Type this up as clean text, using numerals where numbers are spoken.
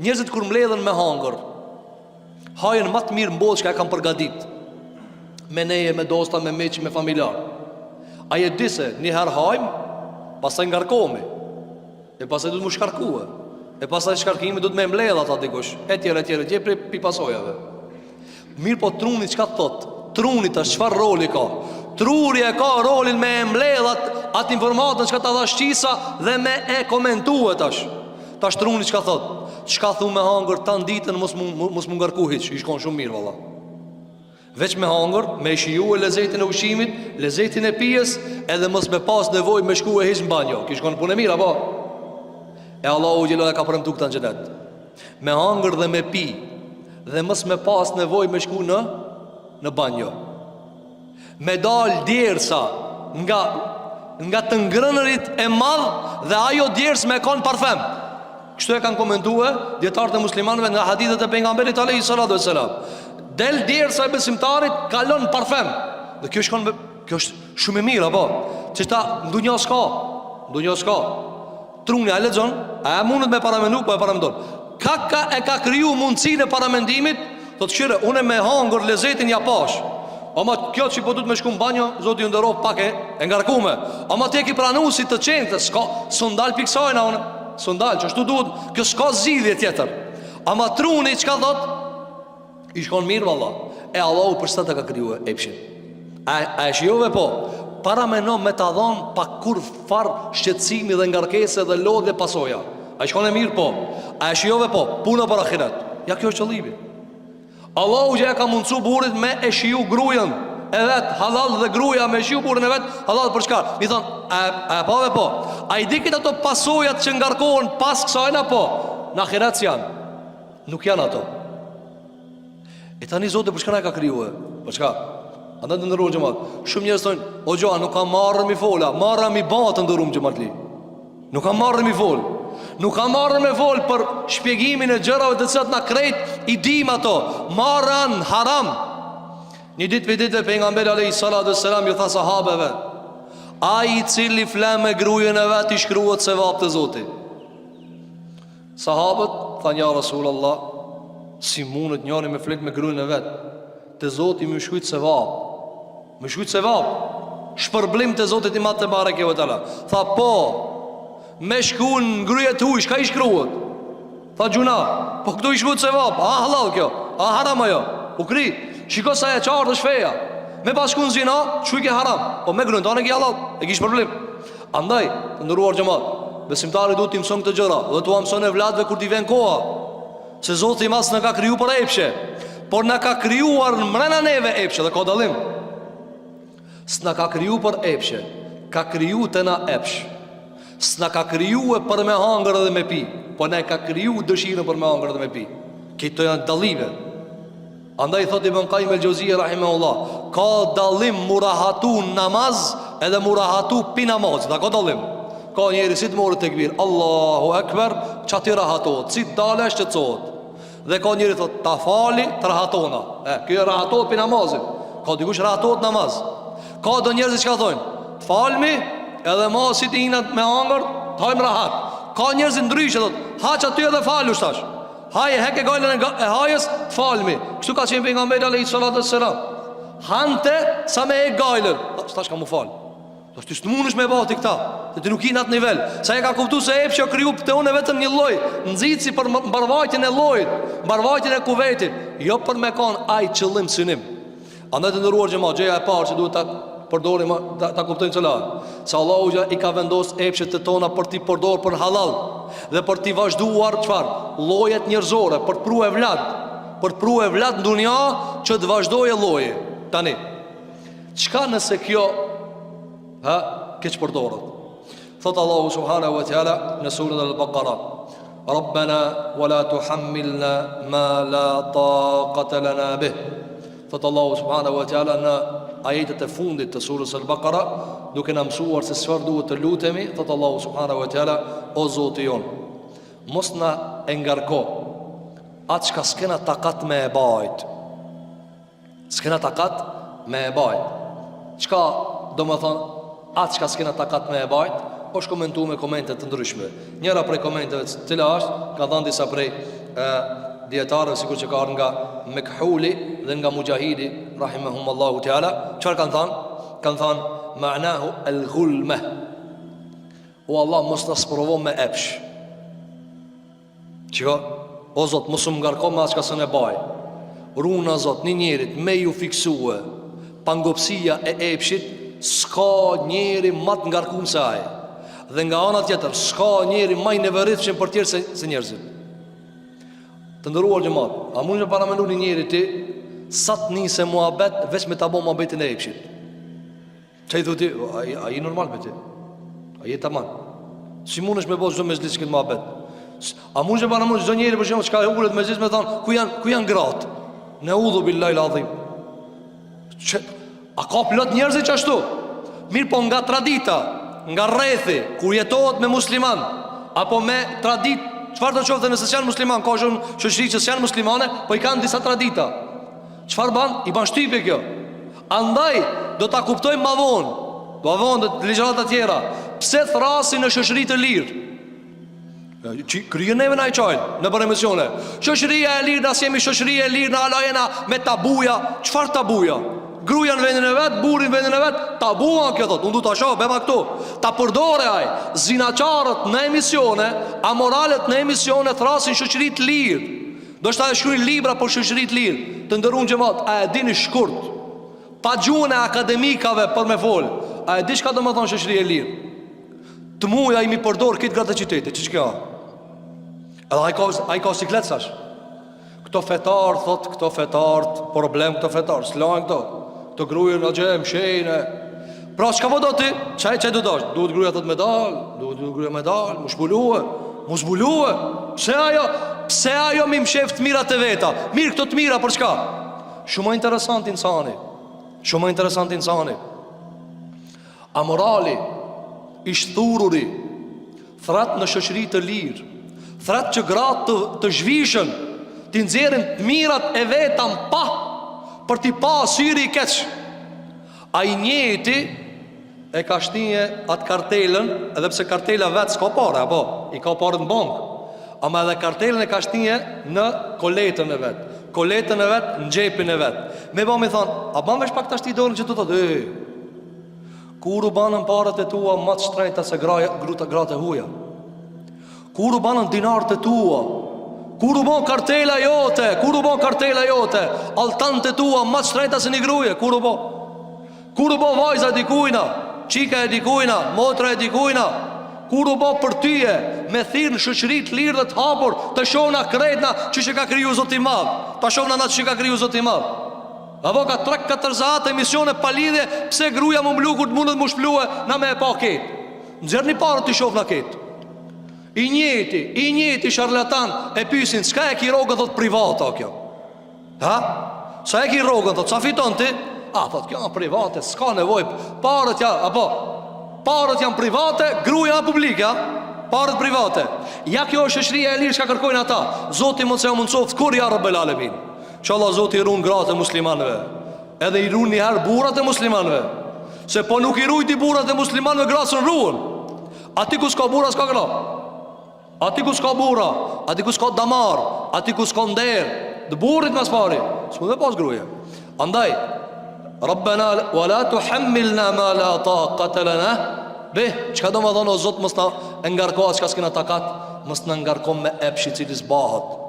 Njerëzit kur mbledhen me hangër, hajën më të mirë mbollë që e kam përgatit, me neje, me dosta, me miq, me familjar. A je di se njëherë hajmë, pastaj ngarkohemi, e pastaj du të mu shkarkue, e pastaj shkarkimi du të me mbledh ata dikush, etjere, gje pi pasojave. Mirë po truni çka thot? Truni tash çfarë roli ka? Truri e ka rolin me mbledh atë informatën çka ta dha shqisa dhe me e komentue tash. Tash truni çka thot? Çka thu me hangër tan ditën mos mu ngarku hiç, i shkon shumë mirë valla. Veç me hangër, me shiju e lezetin e ushqimit, lezetin e pijes, edhe mos me pas nevojë me shku e hiç në banjo. Ki shkon punë mirë apo? E Allahu xhelal ka premtuar këtë në xhenet. Me hangër dhe me pi, dhe mos me pas nevojë me shku në banjo. Me dal djersa nga të ngrënërit e madh dhe ajo djers me kon parfem. Kështu e kanë komentuar dietarët e muslimanëve nga hadithet e pejgamberit alayhi salatu wassalam. Del djersa e besimtarit kalon parfem. Dhe kjo është shumë e mirë apo? Çështa ndonjë s'ka. Truni a lexon, a mundet me paramendu po e paramendon. Ka kriju mundësinë e paramendimit, thotë qyre, unë me hangër lezetin ja pash. Ama kjo që po du të me shku në banjo, Zoti ju nderoj pak e ngarkume. Ama te ki pranu si të qenë, s'u ndal piksojna unë, s'u ndal, që ashtu duhet, kjo s'ka zgjidhje tjetër. Ama truni çka thot? I shkon mirë valla. E Allahu për sa të ka kriju epshin. A e shijove po? Para menon me ta dhon pa kur far shqetësimi dhe ngarkese dhe lodhje pasoja. A shkon e mirë po? A e shijove po? Puna për ahiret. Ja kjo është qëllimi. Allahu që e ka mundësu burit me e shiju grujen e vet halal dhe gruja me shiju burin e vet halal për çka? Mi thon, a pave po? A i dikit ato pasojat që ngarkohen pas kësajna po? Në ahiret janë. Nuk janë ato. E tani Zoti për çka na ka krijuar? Për çka? Andaj të ndërruar xhamat. Shumë njerëz thonë, o xha, nuk ka marrë mi fola, marra mi ba të ndërum xhamatli. Nuk ka marrë mi fol. Nuk ka marrë me fol për shpjegimin e gjërave të cilat na krejt i dim ato. Marran haram. Një ditë pejgamberi alayhi salatu wassalam ju tha sahabeve, ai i cili flan me grujen e vet i shkruhet sevap te Zoti. Sahabët thanë ja Rasulullah, si mundet njëri me flet me grujen e vet? Te Zoti më shkruajt sevap. Më shkruajt sevap. Shpërblim te Zoti i Madh te bareke ve teala. Tha po, me shkun ngryje të huj, shka i shkruhet? Tha gjuna, po këtu i shkruhet sevap. A halal kjo? A haram ajo? U kri, shiko sa e qartë është feja. Me pas shkun zina, shuj ke haram. Po me grënë, ta në ki halal, e kish problem. Andaj, të ndëruar xhamat, besimtari duhet t'i mëson këtë gjëra, dhe t'u mëson e vladve kur t'i ven koha. Se Zoti i Madh në ka kriju për epshe, por në ka krijuar në mrena neve epshe, dhe ka dallim. S'na ka kriju për epshe, ka kriju të na epsh. S'na ka kriju e për me hangër dhe me pi, po ne ka kriju dëshirën për me hangër dhe me pi. Këto janë dallime. Andaj thot Ibn Qayyim el-Jauziyja rahimahullah, ka dallim murahatu namaz edhe murahatu pi namaz. Da ka dallim. Ka njeri si të morë të këbir Allahu Ekber, që ati rahatot, si të dale është që cot. Dhe ka njeri thot, ta fali, të rahatona. Kjo rahatot pi namazit. Ka dikush rahatot namaz. Ka do njerëzit që ka thojnë, të falmi, edhe ma si të inat me hangër, të hajmë rahat. Ka njerëzit ndryshë, thot, haq aty edhe falu shtash. Haje, heke gajlën e hajës, të falmi. Kështu ka qenë pejgamberi alayhi salatu wassalam. Hante, sa me e gajlën. Shtash ka mu falë. Ti s'të mundesh me bati këta, se ti nuk i në atë nivel. Sa e ka kuptu se epsha kriju të une vetëm një loj, nëzitësi për mbarvajtjen e lojit, mbarvajtjen e kuvetit, jo për me kanë aj qëllim synim. Andaj të ndëruar gjema, gjeja e parë që duhet ta përdorim, ta kuptojnë cëla. Se Allahu i ka vendos epshet të tona për ti përdor për halal, dhe për ti vazhduar qëfar? Lojet njerëzore, për të pru e vlad, për të pru e vlad në dunja që të vazhdoj e loje. Tani, qka nëse kjo keq përdorët? Thot Allahu subhanahu wa ta'ala në surën Al-Baqara, Rabbana wa la tuhammilna ma la taqata lana bih. Thot Allahu subhanahu wa ta'ala në ajetet e fundit të surës Al-Baqara, duke na mësuar se çfarë duhet të lutemi. Thot Allahu subhanahu wa ta'ala, o Zoti jon, mos na e ngarko atë çka s'kena takat me e bajt. S'kena takat me e bajt. Çka do më thonë atë çka s'kena takat me e bajt? është komentuar me komente të ndryshme. Njëra prej komenteve të cila është, ka dhënë disa prej dietarëve, sikur që ka ardhur nga Mekhuli dhe nga Mujahidi rahimahumullahu teala, çfarë kanë thënë? Kanë thënë ma'nahu al-ghulma. O Allah, mos ta sprovo me epsh. Çka? O Zot, mos më ngarko me asnjë që ne baj. Runa Zot, një njerit me ju fiksue pangopsia e epshit, s'ka njeri më të ngarkuar se ai. Dhe nga ana tjetër, s'ka njeri më i nevoritshëm për tjerë se njerëzit. Të ndëruar xhamat, a mund të paramendoni një njeri ti sa të nisë muhabet veç me ta bë muhabetin e epshit? Çai thotë, ai normal me ti. Ai e tamam. Si mundesh me bëj çdo mezhlis që muhabet? A mund të paramendoni çdo njeri për shembull çka ulet me mezhlis me thon, ku janë gratë? Neudhu billahi al-azim. A ka plot njerëz që ashtu? Mirë, po nga tradita, nga rrethi, kur jetohet me musliman apo me tradit, çfarë do të qoftë nëse janë musliman, ka shumë shoqëri që janë muslimane, po i kanë disa tradita. Çfarë bën? I bën shtypje kjo. Andaj do ta kuptojmë më vonë. Do avon të ligjërata të tjera. Pse thrasin në shoqëri të lirë? Kryen neve na i qajnë në për emisione. Shoqëria e lirë, nësë jemi shoqëria e lirë, në alajena me tabuja. Qfar tabuja? Gruja në vendin e vetë, burin në vendin e vetë. Tabuja kjo thot, unë du të asho, bema këtu. Ta përdore aj, zinaqarët në emisione, amoralet në emisione, thrasin shoqërit lirë. Do shta e shkruin libra për shoqërit lirë. Të ndërun gjemat, a e dini shkurt, pa gjuhën e akademikave për me fol. A e di shka do më thonë shoqëri e lirë? Të muja i mi përdor këtë gratë e qytetit, që që edhe a i ka siklet sash. Këto fetarë, thot, këto fetarë, problem këto fetarë, s'lajnë këto gruje në gjemë, shejnë. Pra, që ka po do ti? Qaj do dash? Duhet gruja thot medal, duhet gruja medal, mu zbuluhe. Pse ajo mi mshef të mirat e veta? Mirë këto të mira, për çka? Shumë interesant insani. A morali, ishthururi, thrat në shoqëri të lirë, thrat që gratë të zhvishën, t'i nxjerrin të mirat e veta pa, për t'i pa syri i keq. A i njëti e ka shtije atë kartelën, edhe pse kartela vetë s'ka pare, apo i ka pare në bankë, ama edhe kartelën e ka shtije në koletën e vetë, koletën e vetë në gjepin e vetë. Me ba mi thonë, a ban vesh pak të ashti dorën që të thotë, kur u banën parët e tua matë shtrejta se gratë e huja? Kur u banën dinarët e tua? Kur u ban kartela jote? Altant e tua matë shtrejta se një gruje? Kur u ban vajza e dikujna? Qika e dikujna? Motra e dikujna? Kur u ban për tyje me thirë në shoqërit lirë dhe të hapur, të shona kretna që ka kriju Zoti i Madh, ta shona na që ka kriju Zoti i Madh. Apo ka 3-4 zahat emisione pa lidhje, pse gruja më mblu kur të mundet më shplue na me e pa ketë. Nxerrni parë të shoh na ketë. I njëti sharlatan e pyesin, çka e ki rrogën thot private kjo? Ha? Sa e ki rrogën thot, sa fiton ti? Thot kjo është private, s'ka nevojë. Parët janë private, gruaja është publike, parët private. Ja kjo është shoqëria e lirë që kërkojnë ata. Zoti mund se mundsoft kur ja Rabbel Alamin. Inshallah Zoti i ruan gratë e muslimanëve. Edhe i ruan një herë burrat e muslimanëve. Se po nuk i ruajti burrat e muslimanëve, grasën ruan. Ati ku s'ka burra s'ka gra. Ati ku s'ka burra, ati ku s'ka damar, ati ku s'ka nder, dë burrit mas pari, s'ku dhe pas gruja. Andaj, Rabbena wa la tuhammilna ma la taqata lana bih. Çka do më thonë o Zot, mos na ngarko as çka s'kena takat, mos na ngarko me epshi cili s'bahet.